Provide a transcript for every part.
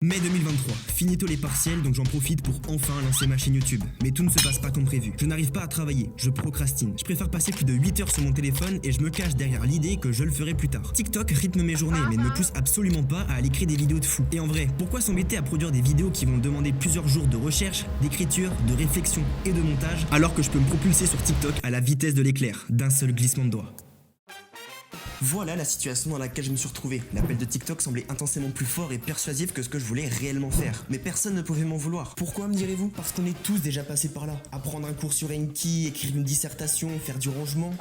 Mai 2023, finito les partiels, donc j'en profite pour enfin lancer ma chaîne YouTube. Mais tout ne se passe pas comme prévu. Je n'arrive pas à travailler, je procrastine. Je préfère passer plus de 8 heures sur mon téléphone et je me cache derrière l'idée que je le ferai plus tard. TikTok rythme mes journées mais ne me pousse absolument pas à aller créer des vidéos de fou. Et en vrai, pourquoi s'embêter à produire des vidéos qui vont demander plusieurs jours de recherche, d'écriture, de réflexion et de montage, alors que je peux me propulser sur TikTok à la vitesse de l'éclair, d'un seul glissement de doigt. Voilà la situation dans laquelle je me suis retrouvé. L'appel de TikTok semblait intensément plus fort et persuasif que ce que je voulais réellement faire. Mais personne ne pouvait m'en vouloir. Pourquoi, me direz-vous? Parce qu'on est tous déjà passés par là. Apprendre un cours sur Enki, écrire une dissertation, faire du rangement...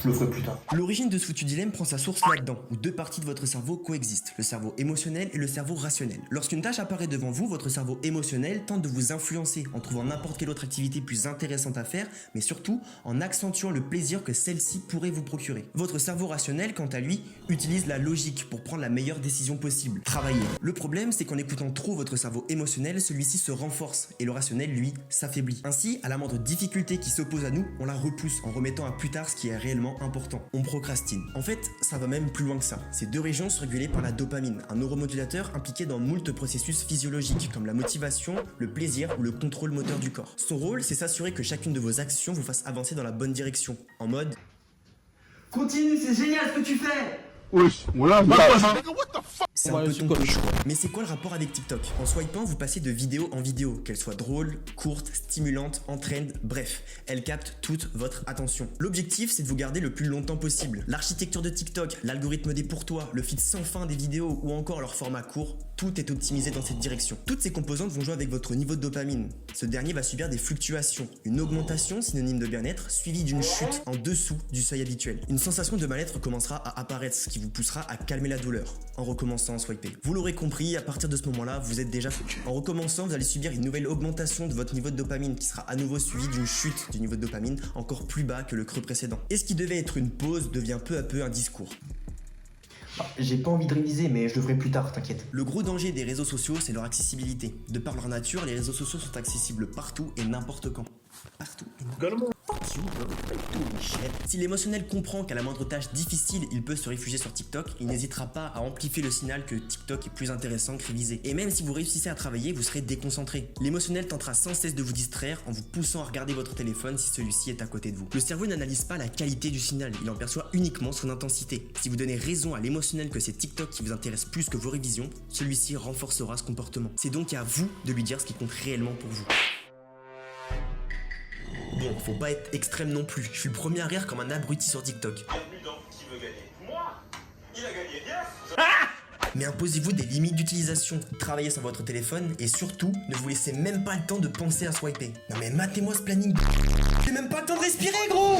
Je le ferai plus tard. L'origine de ce foutu dilemme prend sa source là-dedans, où deux parties de votre cerveau coexistent, le cerveau émotionnel et le cerveau rationnel. Lorsqu'une tâche apparaît devant vous, votre cerveau émotionnel tente de vous influencer en trouvant n'importe quelle autre activité plus intéressante à faire, mais surtout en accentuant le plaisir que celle-ci pourrait vous procurer. Votre cerveau rationnel, quant à lui, utilise la logique pour prendre la meilleure décision possible, travailler. Le problème, c'est qu'en écoutant trop votre cerveau émotionnel, celui-ci se renforce et le rationnel, lui, s'affaiblit. Ainsi, à la moindre difficulté qui s'oppose à nous, on la repousse en remettant à plus tard ce qui est réellement important. On procrastine. En fait, ça va même plus loin que ça. Ces deux régions sont régulées par la dopamine, un neuromodulateur impliqué dans moult processus physiologiques comme la motivation, le plaisir ou le contrôle moteur du corps. Son rôle, c'est s'assurer que chacune de vos actions vous fasse avancer dans la bonne direction, en mode Continue, c'est génial ce que tu fais. Wesh, voilà, c'est un peu ton coach. Mais c'est quoi le rapport avec TikTok? En swipant, vous passez de vidéo en vidéo, qu'elles soient drôles, courtes, stimulantes, en trend, bref, elles captent toute votre attention. L'objectif, c'est de vous garder le plus longtemps possible. L'architecture de TikTok, l'algorithme des pour toi, le feed sans fin des vidéos ou encore leur format court, tout est optimisé dans cette direction. Toutes ces composantes vont jouer avec votre niveau de dopamine. Ce dernier va subir des fluctuations, une augmentation synonyme de bien-être suivie d'une chute en dessous du seuil habituel. Une sensation de mal-être commencera à apparaître, ce qui vous poussera à calmer la douleur en recommençant à swiper. Vous l'aurez compris, à partir de ce moment-là, vous êtes déjà foutu. En recommençant, vous allez subir une nouvelle augmentation de votre niveau de dopamine qui sera à nouveau suivie d'une chute du niveau de dopamine encore plus bas que le creux précédent. Et ce qui devait être une pause devient peu à peu un discours. J'ai pas envie de réviser, mais je le ferai plus tard, t'inquiète. Le gros danger des réseaux sociaux, c'est leur accessibilité. De par leur nature, les réseaux sociaux sont accessibles partout et n'importe quand. Partout. Fuck you, bro. Si l'émotionnel comprend qu'à la moindre tâche difficile, il peut se réfugier sur TikTok, il n'hésitera pas à amplifier le signal que TikTok est plus intéressant que réviser. Et même si vous réussissez à travailler, vous serez déconcentré. L'émotionnel tentera sans cesse de vous distraire en vous poussant à regarder votre téléphone si celui-ci est à côté de vous. Le cerveau n'analyse pas la qualité du signal, il en perçoit uniquement son intensité. Si vous donnez raison à l'émotionnel que c'est TikTok qui vous intéresse plus que vos révisions, celui-ci renforcera ce comportement. C'est donc à vous de lui dire ce qui compte réellement pour vous. Bon, faut pas être extrême non plus. Je suis le premier à rire comme un abruti sur TikTok. Bienvenue dans Qui veut gagner? Moi? Il a gagné, yes! Mais imposez-vous des limites d'utilisation. Travaillez sur votre téléphone et surtout, ne vous laissez même pas le temps de penser à swiper. Non mais matez-moi ce planning. J'ai même pas le temps de respirer, gros!